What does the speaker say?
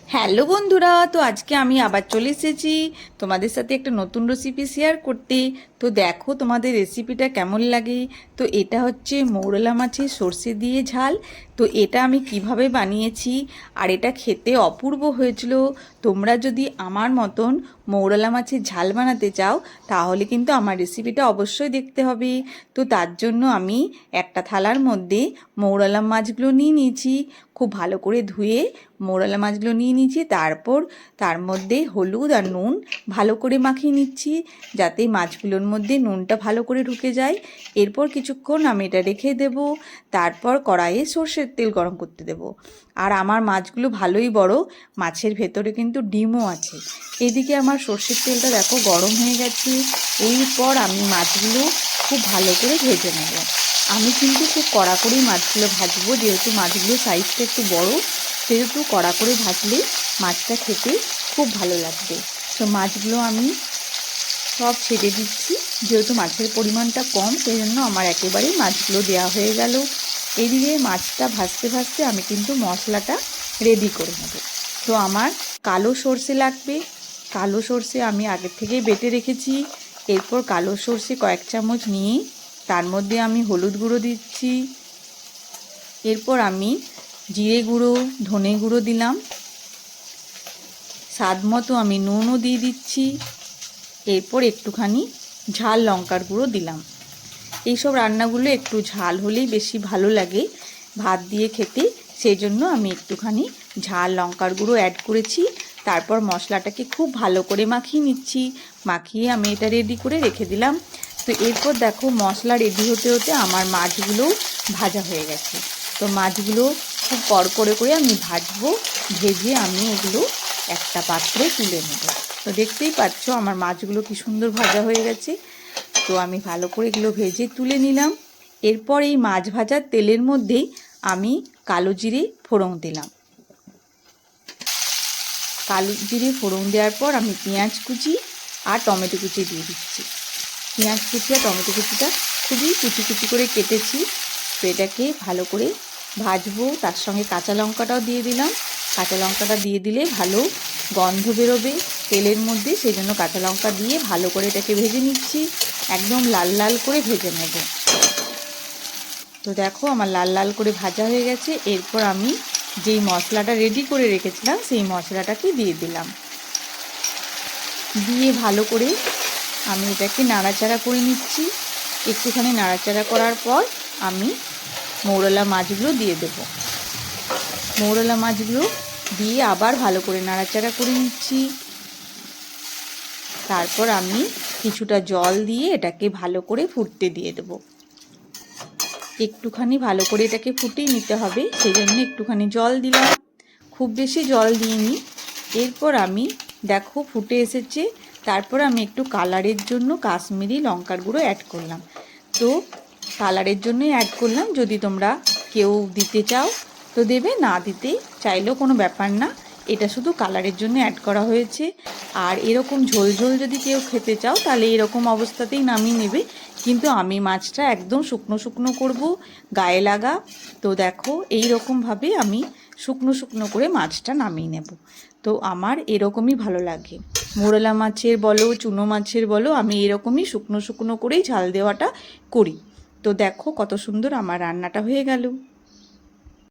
Hello বন্ধুরা, তো আজকে আমি আবার চলে এসেছি তোমাদের সাথে একটা নতুন রেসিপি শেয়ার করতে। তো দেখো তোমাদের রেসিপিটা কেমন লাগে। তো এটা হচ্ছে মৌরলা মাছের সর্ষে দিয়ে ঝাল। তো এটা আমি কিভাবে বানিয়েছি আর এটা খেতে অপূর্ব হয়েছিল। তোমরা যদি আমার মতন মৌরলা মাছের ঝাল বানাতে চাও তাহলে কিন্তু আমার রেসিপিটা অবশ্যই দেখতে হবে। তো তার জন্য আমি একটা থালার মধ্যে মৌরলা মাছগুলো নিয়ে নিয়েছি। খুব ভালো করে ধুয়ে মৌরলা মাছগুলো নিয়ে নিয়েছি। তারপর তার মধ্যে হলুদ আর নুন ভালো করে মাখিয়ে নিচ্ছি যাতে মাছগুলোর মধ্যে নুনটা ভালো করে ঢুকে যায়। এরপর কিছুক্ষণ আমি এটা রেখে দেব। তারপর কড়াইয়ে সর্ষের তেল গরম করতে দেব। আর আমার মাছগুলো ভালোই বড়, মাছের ভেতরে কিন্তু ডিমও আছে। এদিকে আমার সর্ষের তেলটা দেখো গরম হয়ে গেছে। এরপর আমি মাছগুলো খুব ভালো করে ভেজে নেব। আমি কিন্তু খুব কড়া করেই মাছগুলো ভাজবো, যেহেতু মাছগুলোর সাইজটা একটু বড়, সেহেতু কড়া করে ভাজলে মাছটা খেতে খুব ভালো লাগবে। তো মাছগুলো আমি সব ছেড়ে দিচ্ছি, যেহেতু মাছের পরিমাণটা কম সেই জন্য আমার একেবারেই মাছগুলো দেওয়া হয়ে গেল। এদিকে মাছটা ভাজতে ভাজতে আমি কিন্তু মশলাটা রেডি করে নেব। তো আমার কালো সর্ষে লাগবে। কালো সর্ষে আমি আগের থেকেই বেটে রেখেছি। এরপর কালো সর্ষে কয়েক চামচ নিয়ে তার মধ্যে আমি হলুদ গুঁড়ো দিচ্ছি। এরপর আমি জিরে গুঁড়ো, ধনে গুঁড়ো দিলাম। স্বাদ মতো আমি নুনও দিয়ে দিচ্ছি। এরপর একটুখানি ঝাল লঙ্কার গুঁড়ো দিলাম। এইসব রান্নাগুলো একটু ঝাল হলেই বেশি ভালো লাগে ভাত দিয়ে খেতে, সেই জন্য আমি একটুখানি ঝাল লঙ্কার গুঁড়ো অ্যাড করেছি। তারপর মশলাটাকে খুব ভালো করে মাখিয়ে নিচ্ছি। মাখিয়ে আমি এটা রেডি করে রেখে দিলাম। তো এরপর দেখো মশলা রেডি হতে হতে আমার মাছগুলো ভাজা হয়ে গেছে। তো মাছগুলো খুব কড়কড়ে করে আমি ভাজবো। ভেজে আমি এগুলো একটা পাত্রে তুলে নেব। তো দেখতেই পাচ্ছ আমার মাছগুলো কি সুন্দর ভাজা হয়ে গেছে। তো আমি ভালো করে এগুলো ভেজে তুলে নিলাম। এরপর এই মাছ ভাজার তেলের মধ্যেই আমি কালো জিরে ফোড়ন দিলাম। কালো জিরে ফোড়ন দেওয়ার পর আমি পেঁয়াজ কুচি আর টমেটো কুচি দিয়ে দিচ্ছি। পেঁয়াজ কুচি আর টমেটো কুচিটা খুবই কুচি কুচি করে কেটেছি। তো এটাকে ভালো করে ভাজবো। তার সঙ্গে কাঁচা লঙ্কাটাও দিয়ে দিলাম। কাঁচা লঙ্কাটা দিয়ে দিলে ভালো গন্ধ বেরোবে তেলের মধ্যে, সেই জন্য কাঁচা লঙ্কা দিয়ে ভালো করে এটাকে ভেজে নিচ্ছি। একদম লাল লাল করে ভেজে নেব। তো দেখো আমার লাল লাল করে ভাজা হয়ে গেছে। এরপর আমি যেই মশলাটা রেডি করে রেখেছিলাম সেই মশলাটাকে দিয়ে দিলাম। দিয়ে ভালো করে আমি এটাকে নাড়াচাড়া করে নিচ্ছি। একটুখানি নাড়াচাড়া করার পর আমি মৌরলা মাছগুলো দিয়ে দেব। মৌরলা মাছগুলো দিয়ে আবার ভালো করে নাড়াচাড়া করে নিচ্ছি। তারপর আমি কিছুটা জল দিয়ে এটাকে ভালো করে ফুটতে দিয়ে দেব। একটুখানি ভালো করে এটাকে ফুটিয়ে নিতে হবে, সেই জন্য একটুখানি জল দিলাম, খুব বেশি জল দিইনি। এরপর আমি দেখো ফুটে এসেছে। তারপর আমি একটু কালারের জন্য কাশ্মীরি লঙ্কার গুঁড়ো অ্যাড করলাম। তো কালারের জন্যই অ্যাড করলাম, যদি তোমরা কেউ দিতে চাও তো দেবে, না দিতে চাইলেও কোনো ব্যাপার না। এটা শুধু কালারের জন্য অ্যাড করা হয়েছে। আর এরকম ঝোল ঝোল যদি কেউ খেতে চাও তাহলে এরকম অবস্থাতেই নামিয়ে নেবে, কিন্তু আমি মাছটা একদম শুকনো শুকনো করব, গায়ে লাগা। তো দেখো এই রকমভাবে আমি শুকনো শুকনো করে মাছটা নামিয়ে নেব। তো আমার এরকমই ভালো লাগে। মোরলা মাছের বলো, চুনো মাছের বলো, আমি এরকমই শুকনো শুকনো করেই ঝাল দেওয়াটা করি। তো দেখো কত সুন্দর আমার রান্নাটা হয়ে গেল।